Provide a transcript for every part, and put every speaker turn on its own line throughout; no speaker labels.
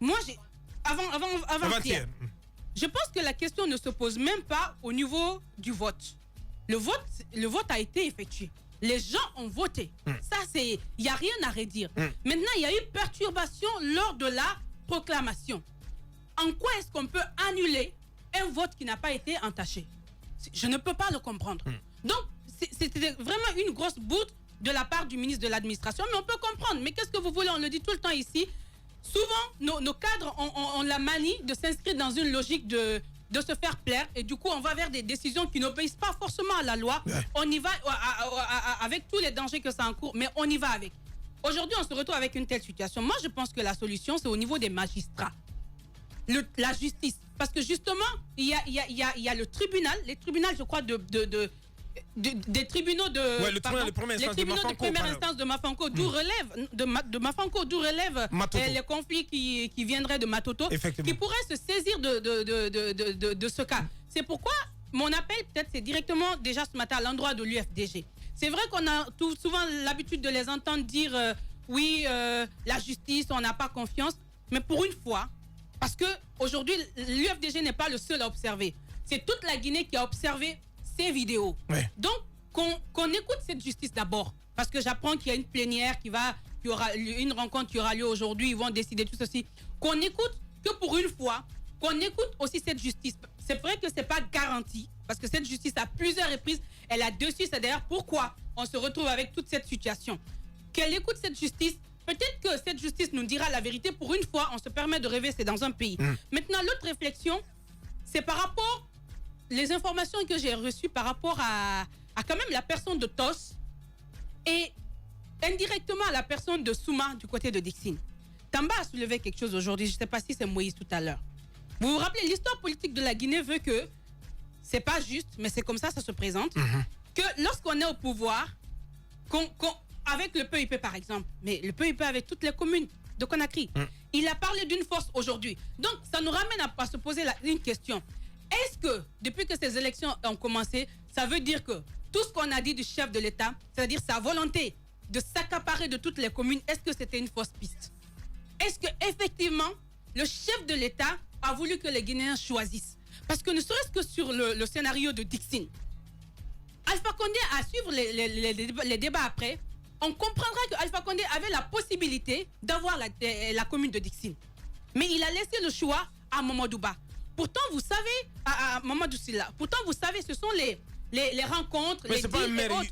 moi, avant-hier, je pense que la question ne se pose même pas au niveau du vote. Le vote a été effectué. Les gens ont voté. Ça, il n'y a rien à redire. Maintenant, il y a eu perturbation lors de la proclamation. En quoi est-ce qu'on peut annuler un vote qui n'a pas été entaché? Je ne peux pas le comprendre. Donc, c'était vraiment une grosse bourde de la part du ministre de l'Administration, mais on peut comprendre. Mais qu'est-ce que vous voulez? On le dit tout le temps ici. Souvent, nos cadres ont la manie de s'inscrire dans une logique de se faire plaire, et du coup on va vers des décisions qui n'obéissent pas forcément à la loi. On y va avec tous les dangers que ça encourt, mais on y va avec. Aujourd'hui on se retrouve avec une telle situation. Moi je pense que la solution c'est au niveau des magistrats, la justice, parce que justement il y a le tribunal, les tribunaux je crois des tribunaux de
les tribunaux de première instance de Mafanko, d'où relève les conflits qui viendraient de Matoto, qui pourraient se saisir de ce cas. C'est pourquoi mon appel peut-être c'est directement déjà ce matin à l'endroit de l'UFDG. C'est vrai qu'on a souvent l'habitude de les entendre dire oui, la justice, on n'a pas confiance, mais pour une fois, parce que aujourd'hui l'UFDG n'est pas le seul à observer, c'est toute la Guinée qui a observé ces vidéos. Donc qu'on écoute cette justice d'abord, parce que j'apprends qu'il y a une plénière qu'il y aura une rencontre qui aura lieu aujourd'hui, ils vont décider tout ceci. Qu'on écoute que pour une fois, qu'on écoute aussi cette justice. C'est vrai que c'est pas garanti, parce que cette justice à plusieurs reprises, elle a dessus, c'est d'ailleurs pourquoi on se retrouve avec toute cette situation. Qu'elle écoute cette justice, peut-être que cette justice nous dira la vérité. Pour une fois, on se permet de rêver, c'est dans un pays. Maintenant, l'autre réflexion, c'est par rapport les informations que j'ai reçues par rapport à quand même la personne de Tos et indirectement à la personne de Souma du côté de Dixine. Tamba a soulevé quelque chose aujourd'hui, je ne sais pas si c'est Moïse tout à l'heure. Vous vous rappelez, l'histoire politique de la Guinée veut que, c'est pas juste, mais c'est comme ça se présente, que lorsqu'on est au pouvoir, avec le PIP par exemple, mais le PIP avec toutes les communes de Conakry, il a parlé d'une force aujourd'hui. Donc ça nous ramène à se poser une question. Est-ce que, depuis que ces élections ont commencé, ça veut dire que tout ce qu'on a dit du chef de l'État, c'est-à-dire sa volonté de s'accaparer de toutes les communes, est-ce que c'était une fausse piste? Est-ce qu'effectivement, le chef de l'État a voulu que les Guinéens choisissent? Parce que ne serait-ce que sur le scénario de Dixine, Alpha Condé, à suivre les débats après, on comprendra que Alpha Condé avait la possibilité d'avoir la commune de Dixine. Mais il a laissé le choix à Mamadouba. Pourtant, vous savez, à Mamadou Silla, pourtant, vous savez, ce sont les rencontres, mais
les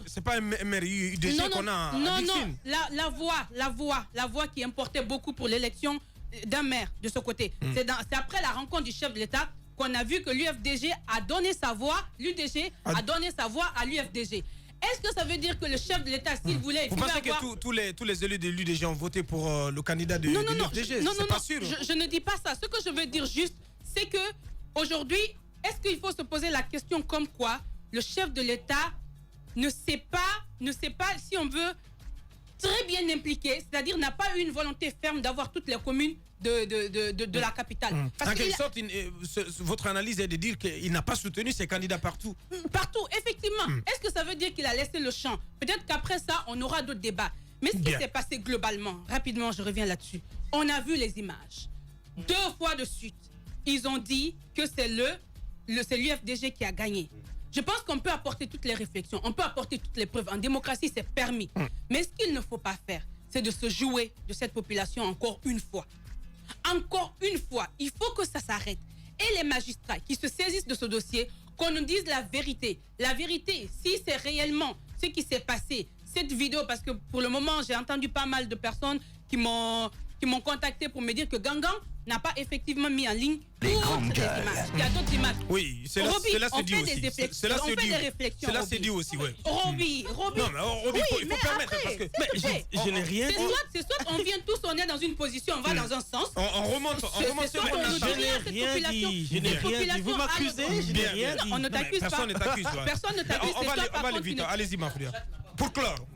c'est pas un maire UDG qu'on a à Dixine.
Non, la voix qui importait beaucoup pour l'élection d'un maire de ce côté. C'est après la rencontre du chef de l'État qu'on a vu que l'UFDG a donné sa voix, l'UDG a donné sa voix à l'UFDG. Est-ce que ça veut dire que le chef de l'État, s'il voulait...
Vous pensez que tous les élus de l'UDG ont voté pour le candidat de l'UFDG?
Non,
pas sûr.
Je ne dis pas ça. Ce que je veux dire juste, c'est que aujourd'hui, est-ce qu'il faut se poser la question comme quoi le chef de l'État ne sait pas si on veut très bien impliquer, c'est-à-dire n'a pas eu une volonté ferme d'avoir toutes les communes de la capitale.
En quelque sorte, votre analyse est de dire qu'il n'a pas soutenu ses candidats partout.
Partout, effectivement. Est-ce que ça veut dire qu'il a laissé le champ? Peut-être qu'après ça, on aura d'autres débats. Mais ce qui s'est passé globalement, rapidement, je reviens là-dessus. On a vu les images. 2 fois de suite, ils ont dit que c'est l'UFDG qui a gagné. Je pense qu'on peut apporter toutes les réflexions, on peut apporter toutes les preuves. En démocratie, c'est permis. Mais ce qu'il ne faut pas faire, c'est de se jouer de cette population encore une fois. Encore une fois, il faut que ça s'arrête. Et les magistrats qui se saisissent de ce dossier, qu'on nous dise la vérité. La vérité, si c'est réellement ce qui s'est passé, cette vidéo, parce que pour le moment, j'ai entendu pas mal de personnes qui m'ont contacté pour me dire que Gangan n'a pas effectivement mis en ligne toutes les images. Il y a d'autres images.
Oui, c'est là c'est dit aussi. C'est là c'est dit aussi, oui.
Roby.
Non, mais Roby, il faut permettre parce que je n'ai rien dit.
C'est soit on vient tous, on est dans une position, on va dans un sens.
On remonte sur
je n'ai rien dit.
Vous m'accusez, je n'ai rien dit.
On ne t'accuse pas.
Personne ne t'accuse.
Personne ne t'accuse.
On va aller vite. Allez-y, ma frère. Pour clore.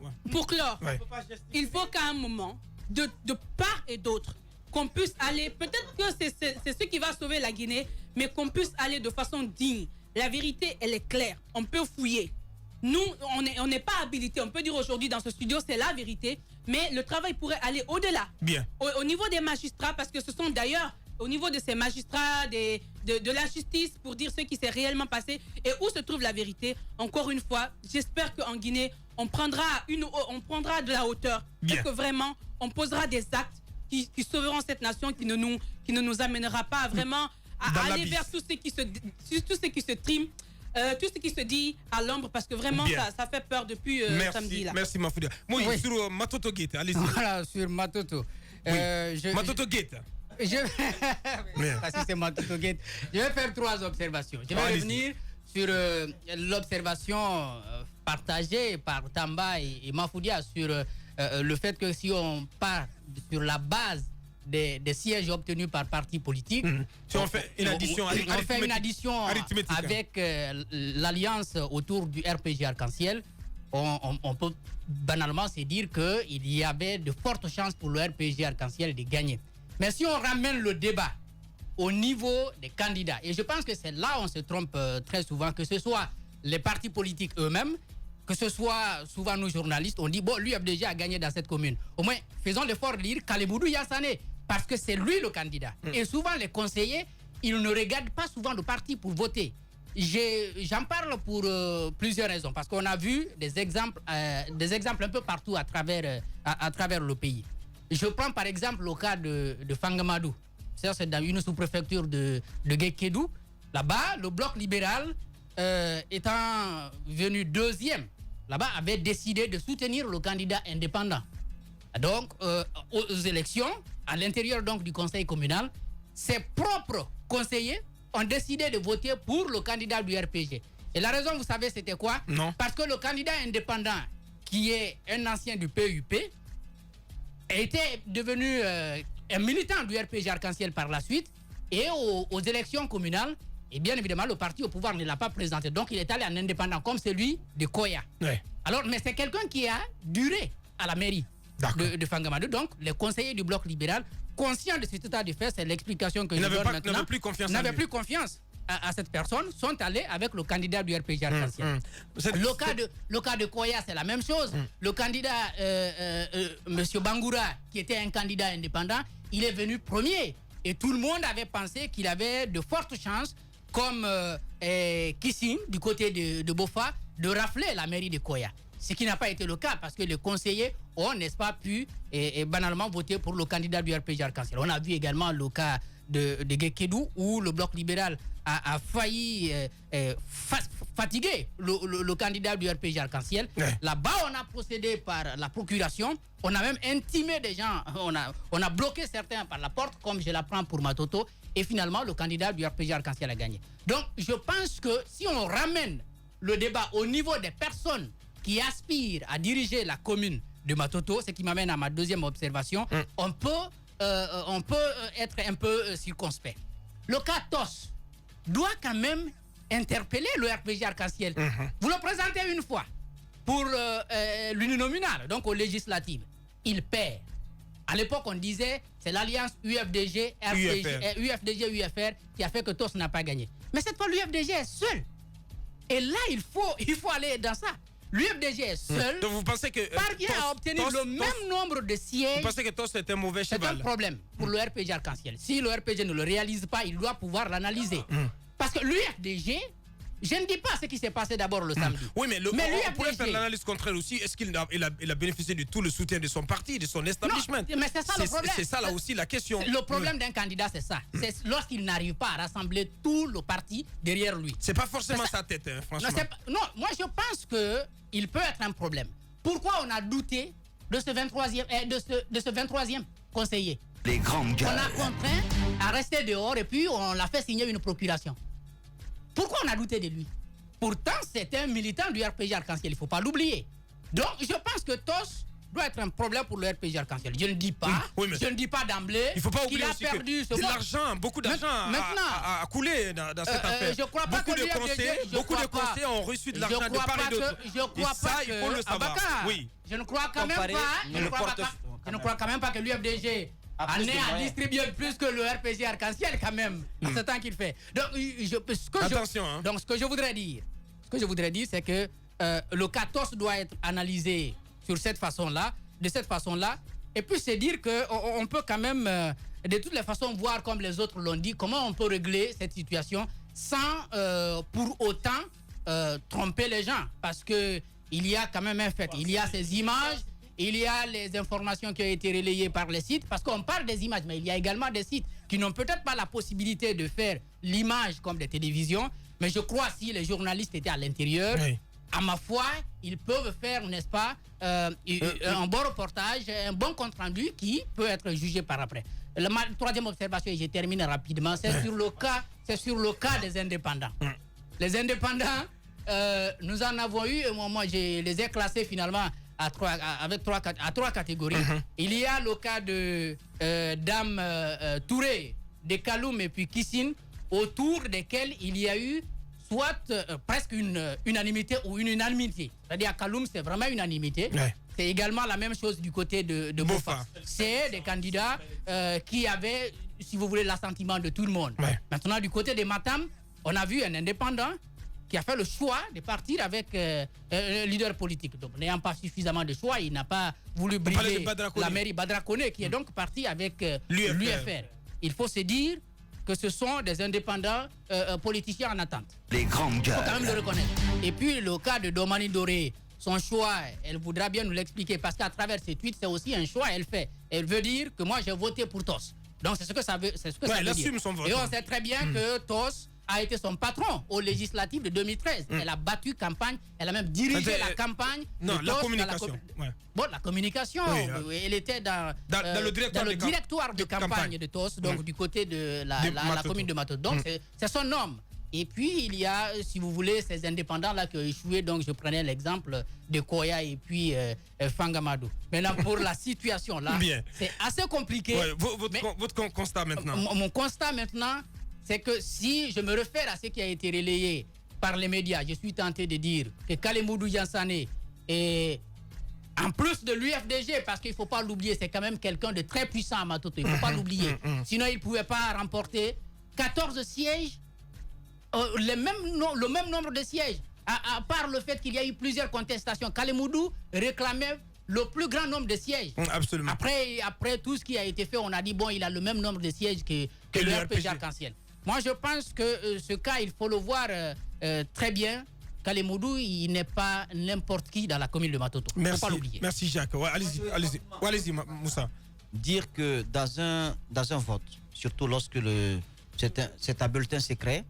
Il faut qu'à un moment, de part et d'autre, qu'on puisse aller, peut-être que c'est ce qui va sauver la Guinée, mais qu'on puisse aller de façon digne. La vérité, elle est claire. On peut fouiller. Nous, on n'est pas habilité. On peut dire aujourd'hui dans ce studio, c'est la vérité,
Mais le travail pourrait aller au-delà.
Bien.
Au niveau des magistrats, parce que ce sont d'ailleurs au niveau de ces magistrats, de la justice, pour dire ce qui s'est réellement passé et où se trouve la vérité. Encore une fois, j'espère qu'en Guinée, on prendra de la hauteur.
Bien.
Et que vraiment, on posera des actes qui sauveront cette nation, qui ne nous amènera pas vraiment à aller vers tout ce qui se trime. Tout ce qui se dit à l'ombre, parce que vraiment ça fait peur depuis samedi là.
Merci Mafoudia. Moi, sur Matoto Gate, allez-y.
Voilà, sur Matoto.
Matoto Gate.
Parce que c'est Matoto Gate. Je vais faire 3 observations. Je vais revenir sur l'observation partagée par Tamba et Mafoudia sur le fait que si on part sur la base des sièges obtenus par parti politique,
si on fait une addition,
avec l'alliance autour du RPG Arc-en-Ciel, on peut banalement se dire qu'il y avait de fortes chances pour le RPG Arc-en-Ciel de gagner. Mais si on ramène le débat au niveau des candidats, et je pense que c'est là où on se trompe très souvent, que ce soit les partis politiques eux-mêmes, que ce soit souvent nous journalistes, on dit bon, l'UFDG a gagné dans cette commune. Au moins, faisons l'effort de lire Kaleboudou Yassane, parce que c'est lui le candidat. Et souvent, les conseillers, ils ne regardent pas souvent le parti pour voter. J'en parle pour plusieurs raisons, parce qu'on a vu des exemples un peu partout à travers le pays. Je prends par exemple le cas de Fangamadou. C'est dans une sous-préfecture de Guékédou. Là-bas, le bloc libéral, étant venu 2e, là-bas, avait décidé de soutenir le candidat indépendant. Donc, aux élections, à l'intérieur donc du conseil communal, ses propres conseillers ont décidé de voter pour le candidat du RPG. Et la raison, vous savez, c'était quoi?
Non.
Parce que le candidat indépendant, qui est un ancien du PUP, était devenu un militant du RPG Arc-en-Ciel par la suite, et aux élections communales, et bien évidemment, le parti au pouvoir ne l'a pas présenté. Donc, il est allé en indépendant, comme celui de Koya.
Ouais.
Alors, mais c'est quelqu'un qui a duré à la mairie de Fangamadou. Donc, les conseillers du bloc libéral, conscients de cet état de fait, c'est l'explication que je donne maintenant, n'avaient plus confiance à cette personne, sont allés avec le candidat du RPG Arc-en-Ciel. Le cas de Koya, c'est la même chose. Le candidat, M. Bangoura, qui était un candidat indépendant, il est venu premier. Et tout le monde avait pensé qu'il avait de fortes chances, comme Kissing, du côté de Bofa, de rafler la mairie de Koya. Ce qui n'a pas été le cas, parce que les conseillers ont, n'est-ce pas, pu banalement voter pour le candidat du RPG Arc-en-Ciel. On a vu également le cas de Guékédou, où le bloc libéral a failli fatiguer le candidat du RPG Arc-en-Ciel. Ouais. Là-bas, on a procédé par la procuration. On a même intimé des gens. On a bloqué certains par la porte, comme je l'apprends pour Matoto. Et finalement, le candidat du RPG Arc-en-Ciel a gagné. Donc, je pense que si on ramène le débat au niveau des personnes qui aspirent à diriger la commune de Matoto, ce qui m'amène à ma deuxième observation, on peut être un peu circonspect. Le cas TOS doit quand même interpeller le RPG Arc-en-Ciel. Vous le présentez une fois pour l'uninominal, donc aux législatives. Il perd. À l'époque, on disait c'est l'alliance UFDG-UFR qui a fait que TOS n'a pas gagné. Mais cette fois, l'UFDG est seul. Et là, il faut aller dans ça. L'UFDG est seul.
Donc vous pensez que
parvient à obtenir le même nombre de sièges.
Vous pensez que TOS est un mauvais cheval?
C'est un problème pour le RPG Arc-en-Ciel. Si le RPG ne le réalise pas, il doit pouvoir l'analyser. Parce que l'UFDG, je ne dis pas ce qui s'est passé d'abord le samedi.
Oui, mais on pourrait faire l'analyse contraire aussi. Est-ce qu'il a bénéficié de tout le soutien de son parti, de son establishment?
Non, mais c'est ça le problème.
C'est ça là aussi la question.
Le problème d'un candidat, c'est ça. C'est lorsqu'il n'arrive pas à rassembler tout le parti derrière lui.
C'est pas forcément sa tête, hein, franchement.
Non, moi je pense qu'il peut être un problème. Pourquoi on a douté de ce 23e conseiller?
Les grandes gueules.
On a contraint à rester dehors et puis on l'a fait signer une procuration. Pourquoi on a douté de lui? Pourtant, c'est un militant du RPG Arc-en-Ciel, il ne faut pas l'oublier. Donc, je pense que TOS doit être un problème pour le RPG Arc-en-Ciel. Je ne dis pas, je ne dis pas d'emblée qu'il a perdu ce
l'argent, beaucoup d'argent a coulé dans cette affaire.
Je crois pas
beaucoup de conseillers ont reçu de l'argent de part et d'autre.
Je crois pas
il faut le savoir.
Oui. Je ne crois quand même pas. Je ne crois quand même pas que l'UFDG en est à distribuer plus que le RPG Arc-en-Ciel quand même, à ce temps qu'il fait. Donc, ce que je voudrais dire, c'est que le cas TOS doit être analysé sur cette façon-là. de cette façon-là. Et puis c'est dire qu'on peut quand même, de toutes les façons, voir comme les autres l'ont dit, comment on peut régler cette situation sans pour autant tromper les gens. Parce qu'il y a quand même un fait, il y a ces images, il y a les informations qui ont été relayées par les sites, parce qu'on parle des images, mais il y a également des sites qui n'ont peut-être pas la possibilité de faire l'image comme des télévisions, mais je crois si les journalistes étaient à l'intérieur, oui, à ma foi, ils peuvent faire, n'est-ce pas, un bon reportage, un bon compte-rendu qui peut être jugé par après. La troisième observation, et je termine rapidement, c'est sur le cas des indépendants. Les indépendants, nous en avons eu, moi je les ai classés finalement à trois catégories. Il y a le cas de Dame Touré, de Kaloum et puis Kissine, autour desquels il y a eu soit presque une unanimité ou une unanimité. C'est-à-dire à Kaloum, c'est vraiment unanimité. Ouais. C'est également la même chose du côté de Bofa. C'est des candidats qui avaient, si vous voulez, l'assentiment de tout le monde. Ouais. Maintenant, du côté de Matam, on a vu un indépendant qui a fait le choix de partir avec un leader politique. Donc, n'ayant pas suffisamment de choix, il n'a pas voulu briller la mairie Badra Koné, qui est donc parti avec l'UFR. Il faut se dire que ce sont des indépendants politiciens en attente.
Les grandes gueules.
Il faut quand même le reconnaître. Et puis, le cas de Domani Doré, son choix, elle voudra bien nous l'expliquer, parce qu'à travers ses tweets, c'est aussi un choix, elle fait. Elle veut dire que moi, j'ai voté pour TOS. Donc, c'est ce que ça veut, ça veut dire.
Son vote.
Et on sait très bien que TOS a été son patron aux législatives de 2013. Elle a battu campagne, elle a même dirigé la campagne.
Non, la communication.
Bon, la communication, elle était dans le directoire de campagne de TOS, donc du côté de la commune de Matoto. Donc, c'est son homme. Et puis, il y a, si vous voulez, ces indépendants-là qui ont échoué. Donc, je prenais l'exemple de Koya et puis Fangamadou. Maintenant, pour la situation-là, c'est assez compliqué.
Ouais, votre constat maintenant.
Mon constat maintenant, c'est que si je me réfère à ce qui a été relayé par les médias, je suis tenté de dire que Kalemoudou Yansane est, en plus de l'UFDG, parce qu'il ne faut pas l'oublier, c'est quand même quelqu'un de très puissant à Matoto, il ne faut pas l'oublier. Sinon, il ne pouvait pas remporter 14 sièges, le même nombre de sièges, à part le fait qu'il y a eu plusieurs contestations. Kalemoudou réclamait le plus grand nombre de sièges.
Absolument.
Après tout ce qui a été fait, on a dit, bon, il a le même nombre de sièges que le RPG Arc-en-Ciel. Moi, je pense que ce cas, il faut le voir très bien. Kalemoudou, il n'est pas n'importe qui dans la commune de Matoto. Il ne faut pas l'oublier.
Merci, Jacques. Ouais, allez-y, Moussa.
Dire que dans un vote, surtout lorsque c'est un bulletin secret,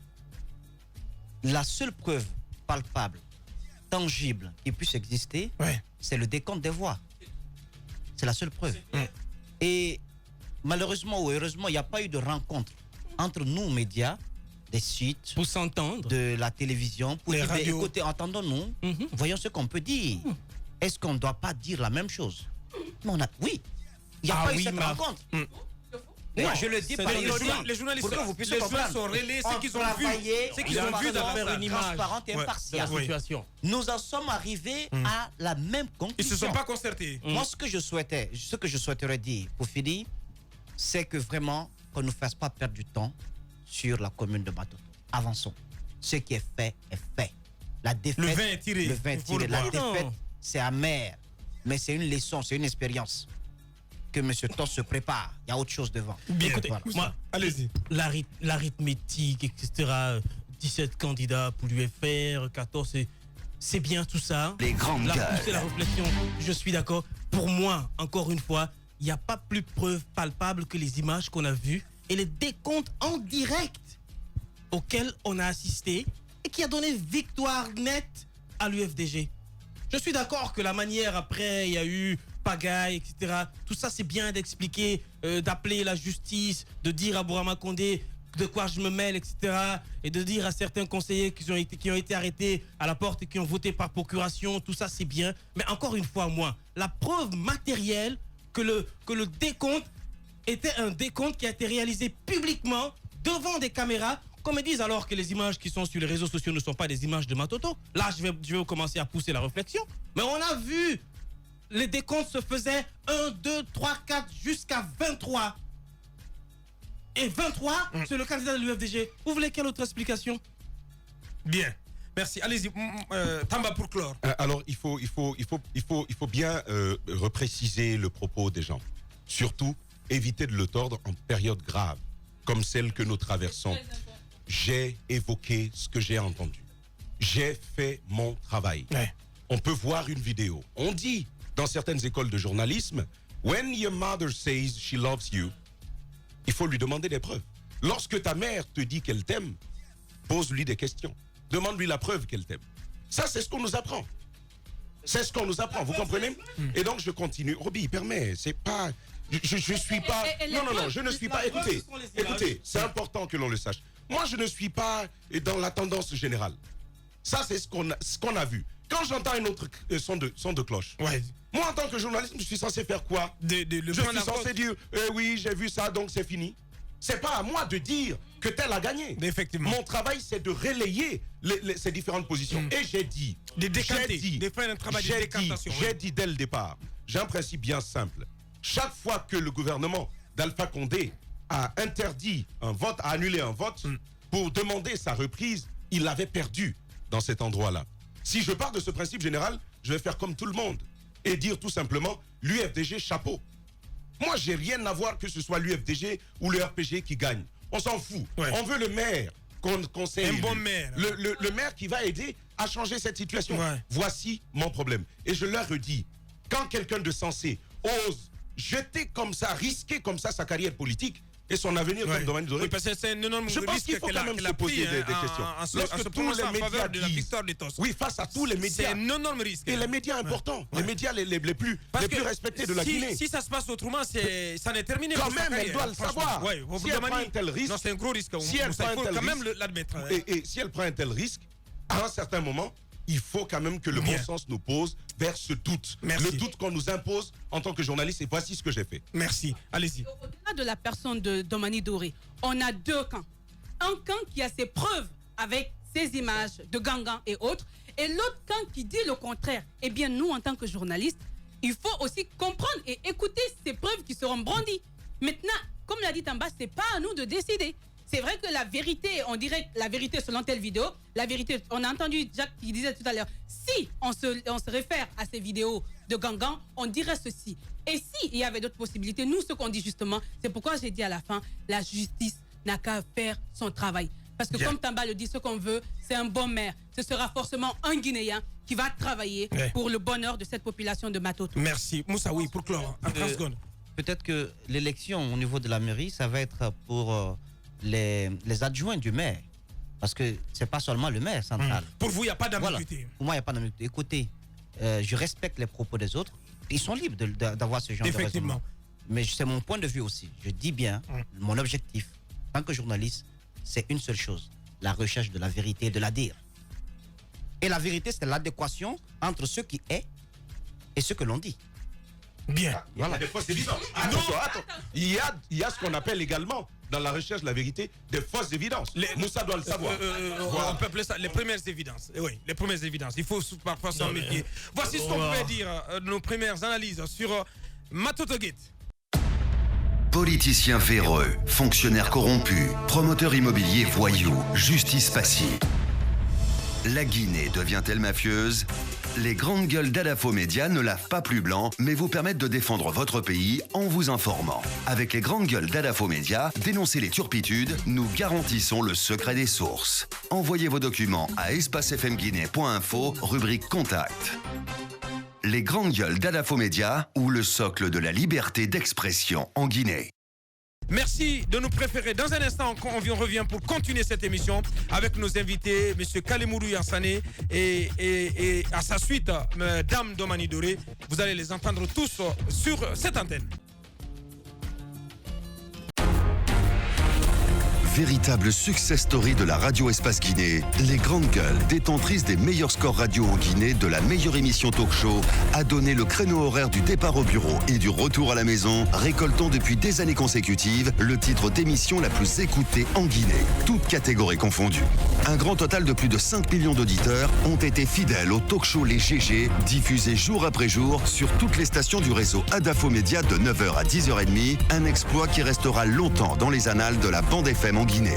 la seule preuve palpable, tangible qui puisse exister, c'est le décompte des voix. C'est la seule preuve. Et malheureusement ou heureusement, il n'y a pas eu de rencontre entre nous, médias, des sites,
pour s'entendre,
de la télévision, pour dire, écoutez, entendons-nous, voyons ce qu'on peut dire. Est-ce qu'on ne doit pas dire la même chose? Oui, il n'y a pas eu cette rencontre. Moi, je le dis par
les journalistes, pour que vous puissiez comprendre. Sont relais, ce qu'ils ont vu,
de faire une image transparente et impartiale. Nous en sommes arrivés à la même conclusion.
Ils ne se sont pas concertés.
Moi, ce que je souhaiterais dire, pour finir, c'est que vraiment, qu'on ne nous fasse pas perdre du temps sur la commune de Matoto. Avançons. Ce qui est fait est fait. La défaite,
le vin est tiré.
La défaite, c'est amer. Mais c'est une leçon, c'est une expérience que M. Toss se prépare. Il y a autre chose devant.
Bien, écoutez, moi, allez-y.
L'arithmétique, etc. 17 candidats pour l'UFR, 14, c'est bien tout ça.
Les grandes gueules.
La réflexion, je suis d'accord. Pour moi, encore une fois, il n'y a pas plus preuve palpable que les images qu'on a vues et les décomptes en direct auxquels on a assisté et qui a donné victoire nette à l'UFDG. Je suis d'accord que la manière après, il y a eu pagaille, etc. Tout ça, c'est bien d'expliquer, d'appeler la justice, de dire à Bourama Condé de quoi je me mêle, etc. Et de dire à certains conseillers qui ont été arrêtés à la porte et qui ont voté par procuration. Tout ça, c'est bien. Mais encore une fois, moi, la preuve matérielle que le décompte était un décompte qui a été réalisé publiquement devant des caméras, qu'on me dise alors que les images qui sont sur les réseaux sociaux ne sont pas des images de Matoto. Là, je vais commencer à pousser la réflexion. Mais on a vu, les décomptes se faisaient 1, 2, 3, 4 jusqu'à 23. Et 23, c'est le candidat de l'UFDG. Vous voulez quelle autre explication?
Bien. Merci. Allez-y, Tamba pour clore.
Alors, il faut bien repréciser le propos des gens. Surtout, éviter de le tordre en période grave, comme celle que nous traversons. J'ai évoqué ce que j'ai entendu. J'ai fait mon travail. Ouais. On peut voir une vidéo. On dit dans certaines écoles de journalisme, when your mother says she loves you, il faut lui demander des preuves. Lorsque ta mère te dit qu'elle t'aime, pose-lui des questions. Demande-lui la preuve qu'elle t'aime. Ça, c'est ce qu'on nous apprend. C'est ce qu'on nous apprend, vous comprenez? Et donc, je continue. Roby, permet, c'est pas... Je suis pas... Non, je ne suis pas... Écoutez, c'est important que l'on le sache. Moi, je ne suis pas dans la tendance générale. Ça, c'est ce qu'on a vu. Quand j'entends un autre son de cloche, ouais. Moi, en tant que journaliste, je suis censé faire quoi? Je suis censé dire, oui, j'ai vu ça, donc c'est fini. C'est pas à moi de dire que tel a gagné.
Effectivement.
Mon travail, c'est de relayer ces différentes positions. Et j'ai dit... J'ai dit dès le départ, j'ai un principe bien simple. Chaque fois que le gouvernement d'Alpha Condé a interdit un vote, a annulé un vote, pour demander sa reprise, il avait perdu dans cet endroit-là. Si je pars de ce principe général, je vais faire comme tout le monde et dire tout simplement l'UFDG chapeau. Moi, j'ai rien à voir que ce soit l'UFDG ou le RPG qui gagne. On s'en fout. Ouais. On veut le maire qu'on sait.
Un bon maire.
Le maire qui va aider à changer cette situation. Ouais. Voici mon problème. Et je leur redis, quand quelqu'un de sensé ose jeter comme ça, risquer comme ça sa carrière politique et son avenir comme domaine de...
Oui, parce que c'est un énorme risque.
Je pense qu'il faut quand même se poser des questions. Lorsque tous les médias disent... Oui, face à tous les médias.
C'est un énorme risque.
Et les médias importants, les médias les plus respectés de la Guinée.
Si ça se passe autrement, ça n'est terminé.
Quand même, elle doit le savoir.
Si elle prend un tel risque... Non, c'est un gros risque.
Si elle prend un tel risque... Et si elle prend un tel risque, à un certain moment, il faut quand même que le bon sens nous pose vers ce doute. Merci. Le doute qu'on nous impose en tant que journaliste, et voici ce que j'ai fait.
Merci. Allez-y.
Au-delà de la personne de Domani Doré, on a deux camps. Un camp qui a ses preuves avec ses images de Gangan et autres, et l'autre camp qui dit le contraire. Eh bien, nous, en tant que journalistes, il faut aussi comprendre et écouter ces preuves qui seront brandies. Maintenant, comme l'a dit Tamba, c'est pas à nous de décider. C'est vrai que la vérité, on dirait la vérité selon telle vidéo, la vérité, on a entendu Jacques qui disait tout à l'heure, si on se réfère à ces vidéos de Gangan, on dirait ceci. Et si il y avait d'autres possibilités, nous, ce qu'on dit justement, c'est pourquoi j'ai dit à la fin, la justice n'a qu'à faire son travail. Parce que comme Tamba le dit, ce qu'on veut, c'est un bon maire. Ce sera forcément un Guinéen qui va travailler pour le bonheur de cette population de Matoto.
Merci. Moussa, oui, pour clore, en 30 secondes.
Peut-être que l'élection au niveau de la mairie, ça va être pour... les adjoints du maire, parce que c'est pas seulement le maire central.
Pour vous, il n'y a pas d'ambiguïté.
Voilà. Pour moi, il n'y a pas d'ambiguïté. Écoutez, je respecte les propos des autres. Ils sont libres d'avoir ce genre de raisonnement. Mais c'est mon point de vue aussi. Je dis bien, mon objectif, en tant que journaliste, c'est une seule chose, la recherche de la vérité et de la dire. Et la vérité, c'est l'adéquation entre ce qui est et ce que l'on dit.
Bien.
Voilà. Il y a des fausses évidences. Attends. Il y a ce qu'on appelle également, dans la recherche de la vérité, des fausses évidences. Moussa doit le savoir.
On peut appeler ça les premières évidences. Oui, les premières évidences. Il faut parfois s'en méfier. Voici ce qu'on pouvait dire, nos premières analyses sur Matoto Gate.
Politiciens véreux, fonctionnaires corrompus, promoteurs immobiliers voyous, justice passive. La Guinée devient-elle mafieuse ? Les grandes gueules d'Adafo Média ne lavent pas plus blanc, mais vous permettent de défendre votre pays en vous informant. Avec les grandes gueules d'Adafo Média, dénoncez les turpitudes, nous garantissons le secret des sources. Envoyez vos documents à espacefmguinée.info, rubrique Contact. Les grandes gueules d'Adafo Média, ou le socle de la liberté d'expression en Guinée.
Merci de nous préférer. Dans un instant, on revient pour continuer cette émission avec nos invités, M. Kalemourou Yassane et à sa suite, Dame Domani Doré. Vous allez les entendre tous sur cette antenne.
Véritable success story de la radio Espace Guinée, les grandes gueules, détentrices des meilleurs scores radio en Guinée, de la meilleure émission talk show, a donné le créneau horaire du départ au bureau et du retour à la maison, récoltant depuis des années consécutives le titre d'émission la plus écoutée en Guinée, toutes catégories confondues. Un grand total de plus de 5 millions d'auditeurs ont été fidèles au talk show Les GG, diffusé jour après jour sur toutes les stations du réseau Adafo Média de 9h à 10h30, un exploit qui restera longtemps dans les annales de la bande FM en Guinée.